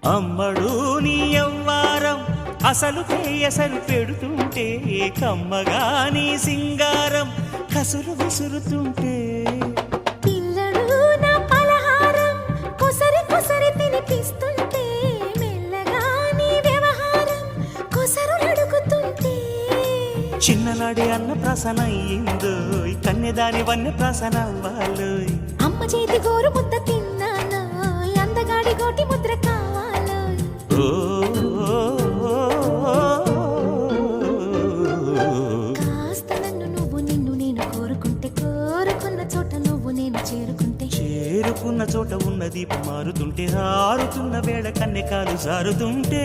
అమ్మడు నీ యవ్వారం అసలు ఎసరు పెడుతుంటే కమ్మగా నీ సింగారం కసురు విసురుతుంటే పిల్లడు నా పలహారం కొసరి కొసరి తినిపిస్తుంటే మెల్లగా నీ వ్యవహారం కొసరు అడుగుతుంటే చిన్ననాడి అన్న ప్రసన అయ్యిందో కన్యదాని వన్నె ప్రసన అవ్వాలోయ్ అమ్మ చేతి గోరు ముద్ద తిన్నాను అందగాడి గోటి ముద్ర కావాలో కాస్త నన్ను నువ్వు నిన్ను నేను కోరుకుంటే కోరుకున్న చోట నువ్వు నేను చేరుకుంటే చేరుకున్న చోట ఉన్న దీపం మారుతుంటే ఆరుతున్న వేళ కన్నెకాలు జారుతుంటే